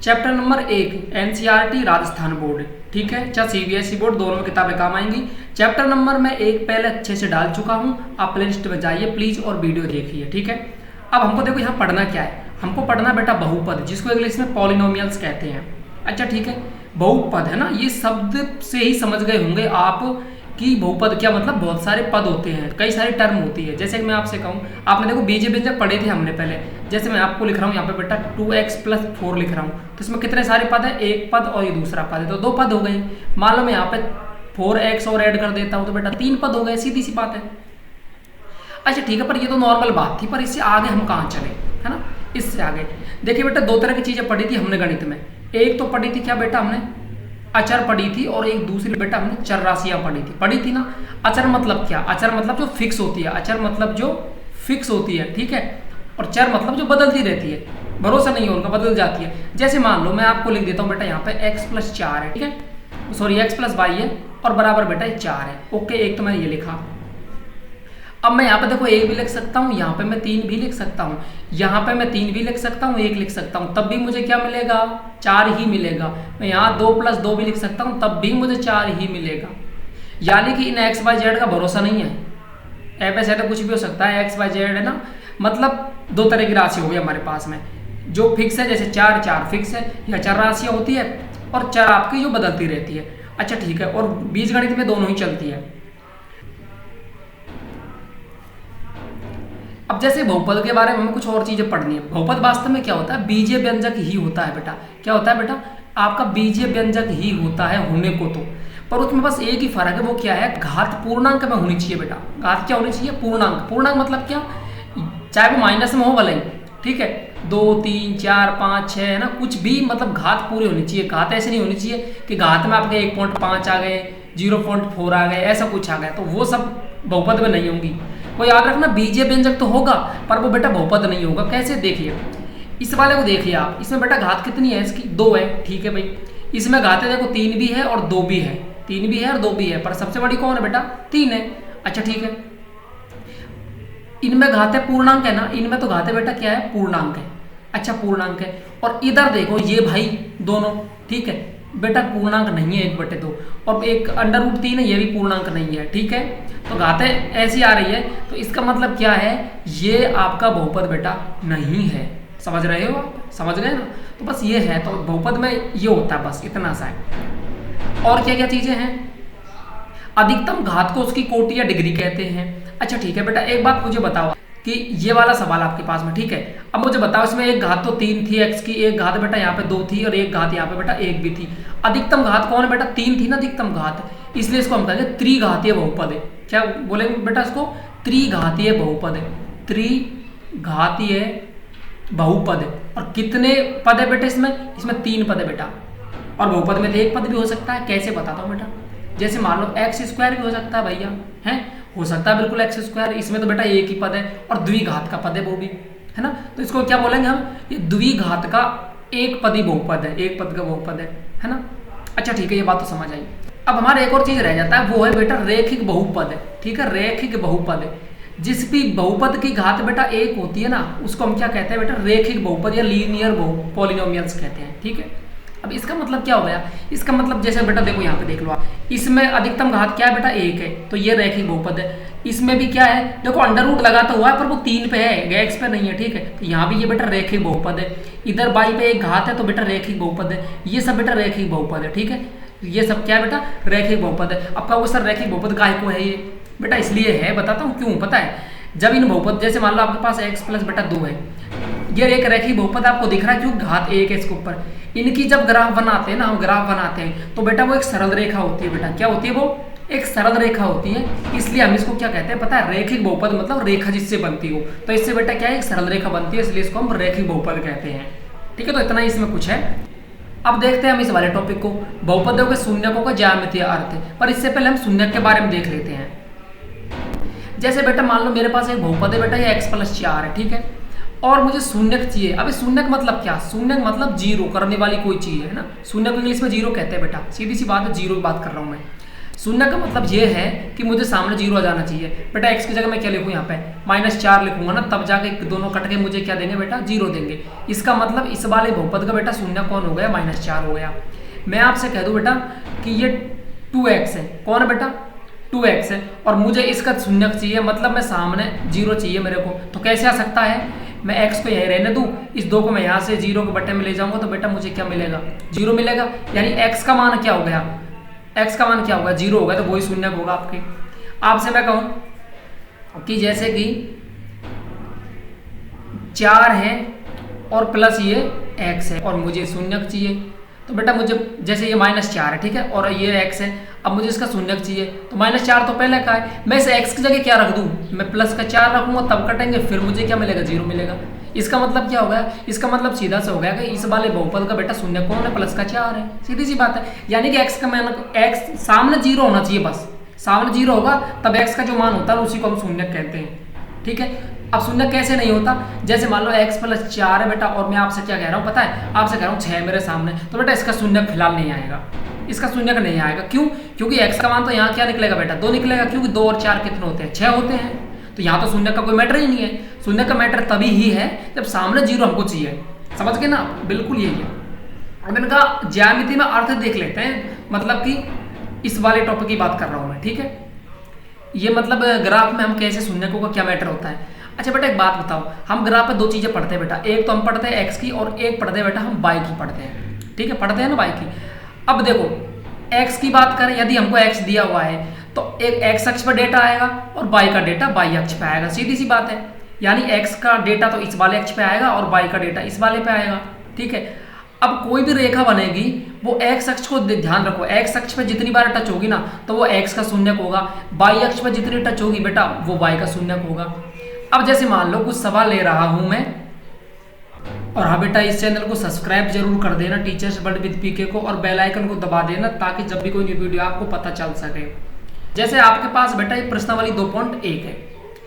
Chapter number 1 NCERT Rajasthan board, ठीक है, चाहे सीबीएसई बोर्ड, दोनों में किताबें काम आएंगी। चैप्टर नंबर मैं 1 पहले अच्छे से डाल चुका हूँ, आप प्ले लिस्ट में जाइए प्लीज और वीडियो देखिए, ठीक है। अब हमको देखो यहाँ पढ़ना क्या है, हमको पढ़ना बेटा बहुपद, जिसको इंग्लिश में पॉलिनोमियल्स कहते हैं। अच्छा ठीक है, बहुपद है ना, ये शब्द से ही समझ गए होंगे आप कि बहुपद क्या मतलब, बहुत सारे पद होते हैं, कई सारी टर्म होती है। जैसे कि मैं आपसे कहूँ, आपने देखो बीजे व्यंजक पढ़े थे हमने पहले, जैसे मैं आपको लिख रहा हूँ यहाँ पे बेटा 2x + 4 लिख रहा हूँ, तो इसमें कितने सारे पद है, एक पद और ये दूसरा पद है, तो 2 पद हो गए। मान लो मैं यहाँ पे 4x और ऐड कर देता हूँ तो बेटा 3 पद हो गए, सीधी सी बात है। अच्छा ठीक है, पर ये तो नॉर्मल बात थी, पर इससे आगे हम कहाँ चले, है ना, इससे आगे देखिए बेटा 2 तरह की चीजें पढ़ी थी हमने गणित में। एक तो पढ़ी थी क्या बेटा, हमने अचर पढ़ी थी, और एक दूसरी बेटा हमने चर राशियां पढ़ी थी ना। अचर मतलब क्या, अचर मतलब जो फिक्स होती है, अचर मतलब जो फिक्स होती है, ठीक है, और चर मतलब जो बदलती रहती है, भरोसा नहीं है उनका, बदल जाती है। जैसे मान लो मैं आपको लिख देता हूँ बेटा यहाँ पे x + 4 है, ठीक है, सॉरी x + y है, और बराबर बेटा 4 है। ओके, एक तो मैंने ये लिखा। अब मैं यहाँ पे देखो 1 भी लिख सकता हूँ, यहाँ पे मैं 3 भी लिख सकता हूँ, यहाँ पे मैं 3 भी लिख सकता हूँ, 1 लिख सकता हूँ, तब भी मुझे क्या मिलेगा, 4 ही मिलेगा। मैं यहाँ 2 + 2 भी लिख सकता हूँ, तब भी मुझे 4 ही मिलेगा। यानी कि इन x y z का भरोसा नहीं है, ऐसे कुछ भी हो सकता है, x y z है ना, मतलब 2 तरह की राशि हो गई हमारे पास में, जो फिक्स है, जैसे 4 फिक्स है, या चर राशियाँ होती है, और चर आपकी जो बदलती रहती है। अच्छा ठीक है, और बीजगणित में दोनों ही चलती है। अब जैसे बहुपद के बारे में हमें कुछ और चीजें पढ़नी है। बहुपद वास्तव में क्या होता है, बीजीय व्यंजक ही होता है बेटा। क्या होता है बेटा, आपका बीजीय व्यंजक ही होता है होने को तो, पर उसमें बस एक ही फर्क है, वो क्या है, घात पूर्णांक में होनी चाहिए बेटा। घात क्या होनी चाहिए, पूर्णांक। पूर्णांक मतलब क्या, चाहे वो माइनस में हो भले ही, ठीक है, 2 3 4 5 6 है ना, कुछ भी, मतलब घात पूरी होनी चाहिए। घात ऐसे नहीं होनी चाहिए कि घात में आपके 1.5 आ गए, 0.4 आ गए, ऐसा कुछ आ गया, तो वो सब बहुपद में नहीं होंगी। वो याद रखना, बीजीय व्यंजक तो होगा पर वो बेटा बहुपद नहीं होगा। कैसे, देखिए इस वाले को देखिए आप, इसमें बेटा घात कितनी है इसकी, 2 है, ठीक है भाई। इसमें घातें देखो 3 भी है और 2 भी है, 3 भी है और 2 भी है, पर सबसे बड़ी कौन है बेटा, 3 है। अच्छा ठीक है, इनमें घातें पूर्णांक है ना, इनमें तो घातें बेटा क्या है, पूर्णांक है। अच्छा पूर्णांक है, और इधर देखो ये भाई दोनों, ठीक है बेटा, पूर्णांक नहीं है 1/2, और एक √3 है, ये भी पूर्णांक नहीं है, ठीक है। तो घातें ऐसी आ रही है, तो इसका मतलब क्या है, ये आपका बहुपद बेटा नहीं है। समझ रहे हो आप, समझ गए ना, तो बस ये है, तो बहुपद में ये होता है, बस इतना सा है। और क्या क्या चीजें हैं, अधिकतम घात को उसकी कोटि या डिग्री कहते हैं। अच्छा ठीक है बेटा, एक बात मुझे बताओ कि ये वाला सवाल आपके पास में, ठीक है, अब मुझे बताओ, इसमें एक घात तो 3 थी x की, एक घात बेटा यहाँ पे 2 थी, और एक घात यहाँ पे बेटा 1 भी थी। अधिकतम घात कौन है बेटा, 3 थी ना अधिकतम घात, इसलिए इसको हम कहेंगे त्रिघातीय बहुपद है। क्या बोलेंगे बेटा इसको, त्रिघातीय बहुपद है, त्रिघातीय बहुपद है। और कितने पद है बेटा इसमें 3 पद है बेटा, और बहुपद में तो 1 पद भी हो सकता है। कैसे बताता हूँ बेटा, जैसे मान लो x² भी हो सकता है भैया, है, हो सकता है बिल्कुल x², इसमें तो बेटा 1 ही पद है, और द्विघात का पद है वो भी, है ना, तो इसको क्या बोलेंगे हम, ये द्विघात का 1 पदी बहुपद है, 1 पद का बहुपद है ना। अच्छा ठीक है, ये बात तो समझ आई। अब हमारा एक और चीज रह जाता है, वो है बेटा रेखिक बहुपद है, ठीक है, रेखिक बहुपद है। जिस भी बहुपद की घात बेटा 1 होती है ना, उसको हम क्या कहते हैं बेटा, रेखिक बहुपद या लीनियर पॉलिनोमियल्स कहते हैं, ठीक है। अब इसका मतलब क्या हो गया, इसका मतलब जैसे बेटा देखो यहाँ पे देख लो आप, इसमें अधिकतम घात क्या है बेटा 1 है, तो ये रैखिक बहुपद है। इसमें भी क्या है, देखो अंडर रूट लगाता हुआ है, पर वो 3 पे है, x पे नहीं है, ठीक है, तो यहाँ भी ये बेटा रैखिक बहुपद है। इधर y पे एक घात है, तो बेटा रैखिक बहुपद है। ये सब बेटा रैखिक बहुपद है, ठीक है, ये सब क्या है बेटा, रैखिक बहुपद है। अब कहोगे सर रैखिक बहुपद काहे को है ये, बेटा इसलिए है, बताता हूँ क्यों, पता है, जब इन बहुपद, जैसे मान लो आपके पास x + बेटा 2 है, ये एक रैखिक बहुपद आपको दिख रहा है, क्यों, घात 1 है इसके ऊपर। इनकी जब ग्राफ बनाते हैं ना, हम ग्राफ बनाते हैं, तो बेटा वो एक सरल रेखा होती है बेटा, क्या होती है वो, एक सरल रेखा होती है, इसलिए हम इसको क्या कहते हैं पता है, रेखिक बहुपद, मतलब रेखा जिससे बनती हो, तो इससे बेटा क्या है, एक सरल रेखा बनती है, इसलिए इसको हम रेखिक बहुपद कहते हैं, ठीक है। तो इतना ही इसमें कुछ है। अब देखते हैं हम इस वाले टॉपिक को, बहुपदों के शून्यकों का ज्यामितीय अर्थ, पर इससे पहले हम शून्यक के बारे में देख लेते हैं। जैसे बेटा मान लो मेरे पास एक बहुपद है बेटा, ये x + 4 है, ठीक है, और मुझे शून्यक चाहिए। अभी शून्यक मतलब क्या, शून्यक मतलब जीरो करने वाली कोई चीज है ना, शून्यक इंग्लिश में जीरो कहते हैं बेटा, सीधी सी बात है, जीरो की बात कर रहा हूं मैं। शून्य का मतलब ये है कि मुझे सामने 0 आ जाना चाहिए। बेटा x की जगह मैं क्या लिखूँ यहाँ पे -4 लिखूंगा ना, तब जाके दोनों कट के मुझे क्या देंगे बेटा 0 देंगे। इसका मतलब इस वाले बहुपद का बेटा शून्य कौन हो गया -4 हो गया। मैं आपसे कह दूं बेटा कि ये 2x है, कौन है बेटा 2x है, और मुझे इसका शून्य चाहिए, मतलब मैं सामने 0 चाहिए मेरे को। तो कैसे आ सकता है, मैं x को यहीं रहने दूं, इस 2 को मैं यहाँ से 0 के बट्टे में ले जाऊंगा तो बेटा मुझे क्या मिलेगा 0 मिलेगा। यानी x का मान क्या हो गया, x का मान क्या होगा 0 होगा, तो वही शून्य होगा आपके। आपसे मैं कहूं कि जैसे कि 4 है और प्लस ये x है और मुझे शून्य चाहिए, तो बेटा मुझे जैसे ये -4 है ठीक है, और ये x है, अब मुझे इसका शून्य चाहिए, तो -4 तो पहले का है, मैं इस x की जगह क्या रख दूं, मैं प्लस का 4 रखूंगा, तब कटेंगे, फिर मुझे क्या मिलेगा 0 मिलेगा। इसका मतलब क्या हो गया, इसका मतलब सीधा सा हो गया कि इस वाले बहुपद का बेटा शून्य कौन है, प्लस का 4 है, सीधी सी बात है। यानी कि x का मान x सामने 0 होना चाहिए, बस सामने 0 होगा तब x का जो मान होता है उसी को हम शून्य कहते हैं, ठीक है। अब शून्य कैसे नहीं होता, जैसे मान लो x + 4 है बेटा, और मैं आपसे क्या कह रहा हूँ पता है, आपसे कह रहा हूँ 6 मेरे सामने, तो बेटा इसका शून्य फिलहाल नहीं आएगा, इसका शून्य नहीं आएगा। क्यों, क्योंकि x का मान तो यहाँ क्या निकलेगा बेटा 2 निकलेगा, क्योंकि 2 और 4 कितने होते हैं 6 होते हैं, तो यहाँ तो शून्य का कोई मैटर ही नहीं है। शून्य का मैटर तभी ही है जब सामने 0 हमको चाहिए, समझ गए ना, बिल्कुल यही है। अब इनका ज्यामिति में अर्थ देख लेते हैं, मतलब कि इस वाले टॉपिक की बात कर रहा हूँ मैं, ठीक है। ये मतलब ग्राफ में हम कैसे शून्यकों का क्या मैटर होता है। अच्छा बेटा एक बात बताओ, हम ग्राफ पे 2 चीजें पढ़ते हैं बेटा, एक तो हम पढ़ते हैं x की और एक पढ़ते हैं बेटा हम y की पढ़ते हैं, ठीक है, पढ़ते हैं ना y की। अब देखो x की बात करें, यदि हमको x दिया हुआ है तो एक x अक्ष पर डेटा आएगा और y का डेटा y अक्ष पे आएगा, सीधी सी बात है। यानी x का डेटा तो इस वाले अक्ष पे आएगा और y का डेटा इस वाले पे आएगा, ठीक है। अब कोई भी रेखा बनेगी वो x अक्ष को ध्यान रखो, x अक्ष पे जितनी बार टच होगी ना तो वो x का शून्यक होगा, y अक्ष पे जितनी टच होगी बेटा वो y का शून्यक होगा। अब जैसे मान लो कुछ सवाल ले रहा हूं मैं, और हाँ बेटा इस चैनल को सब्सक्राइब जरूर कर देना टीचर्स वर्ल्ड विद पीके को, और बेल आइकन को दबा देना ताकि जब भी कोई न्यू वीडियो आपको पता चल सके। जैसे आपके पास बेटा ये प्रश्नावली 2.1 है,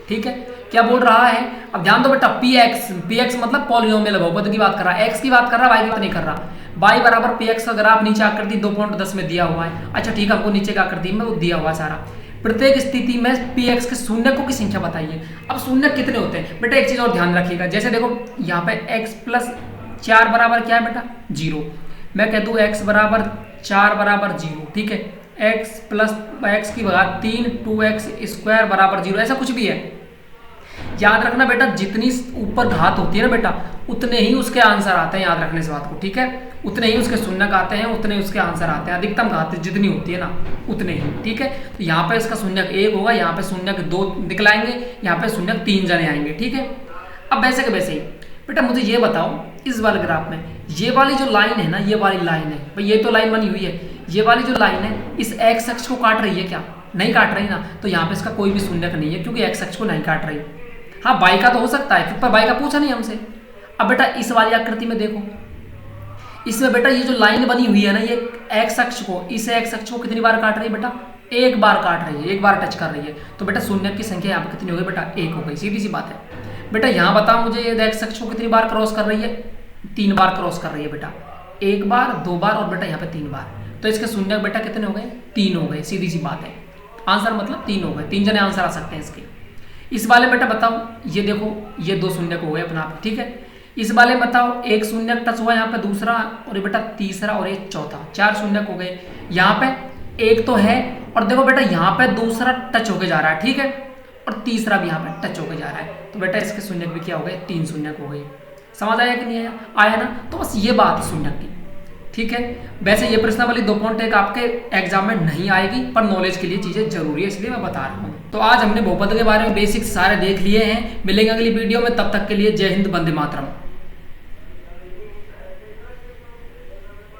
ठीक है, क्या बोल रहा है, अब ध्यान दो बेटा px मतलब पॉलिनोमियल बहुपद की बात कर रहा है, x की बात कर रहा है, y की बात नहीं कर रहा। y बराबर px का ग्राफ नीचे आकृति 2.10 में दिया हुआ है। अच्छा ठीक है, हमको नीचे का आकृति में वो दिया हुआ सारा, प्रत्येक स्थिति में px के शून्यकों की संख्या बताइए। अब शून्य कितने होते हैं बेटा, एक चीज और ध्यान रखिएगा, जैसे देखो यहाँ पे x + 4 बराबर क्या है बेटा 0, मैं कह दूं x बराबर 4 बराबर 0, ठीक है, x + x की घात 3 2x² बराबर 0, ऐसा कुछ भी है। याद रखना बेटा जितनी ऊपर घात होती है ना बेटा उतने ही उसके आंसर आते हैं, याद रखने इस बात को, ठीक है, उतने ही उसके शून्यक आते हैं, उतने उसके आंसर आते हैं, अधिकतम घात जितनी होती है ना उतने ही, ठीक है। तो यहाँ पे इसका शून्यक 1 होगा, यहाँ पे शून्यक 2 निकलाएंगे, यहाँ पे शून्यक 3 जने आएंगे, ठीक है। अब वैसे के वैसे ही बेटा मुझे ये बताओ, इस वाले ग्राफ में ये वाली जो लाइन है ना, ये वाली लाइन है भाई, ये तो लाइन बनी हुई है, ये वाली जो लाइन है इस x अक्ष को काट रही है क्या, नहीं काट रही ना, तो यहाँ पे इसका कोई भी शून्यक नहीं है क्योंकि x अक्ष को नहीं काट रही। हाँ y का तो हो सकता है, पर y का पूछा नहीं हमसे। अब बेटा इस वाली आकृति में देखो, इसमें बेटा ये जो लाइन बनी हुई है ना, ये x अक्ष को, इस x अक्ष को कितनी बार काट रही है बेटा, एक बार काट रही है, एक बार टच कर रही है, तो बेटा शून्य की संख्या यहाँ पे कितनी हो गई बेटा 1 हो गई, सीधी सी बात है। बेटा यहाँ बताओ मुझे ये x अक्ष को कितनी बार क्रॉस कर रही है, 3 बार क्रॉस कर रही है बेटा, 1 बार 2 बार और बेटा यहाँ पे 3 बार, तो इसके शून्य बेटा कितने हो गए 3 हो गए, सीधी सी बात है। आंसर मतलब 3 हो गए, 3 जने आंसर आ सकते हैं इसके। इस वाले बेटा बताओ, ये देखो ये 2 शून्यक हो गए अपना आप, ठीक है। इस वाले बताओ एक शून्यक टच हुआ यहाँ पे, दूसरा और ये बेटा तीसरा और ये चौथा, 4 शून्यक हो गए। यहाँ पे एक तो है और देखो बेटा यहाँ पे दूसरा टच होके जा रहा है, ठीक है, और तीसरा भी यहाँ पे टच होके जा रहा है, तो बेटा इसके शून्यक भी क्या हो गए 3 शून्यक हो गए। समझ आया कि नहीं आया, आया ना, तो बस ये बात है शून्यक की, ठीक है। वैसे ये प्रश्नावली 2.1 आपके एग्जाम में नहीं आएगी, पर नॉलेज के लिए चीजें जरूरी है इसलिए मैं बता रहा हूँ। तो आज हमने बहुपद के बारे में बेसिक्स सारे देख लिए हैं, मिलेंगे अगली वीडियो में, तब तक के लिए जय हिंद, वंदे मातरम।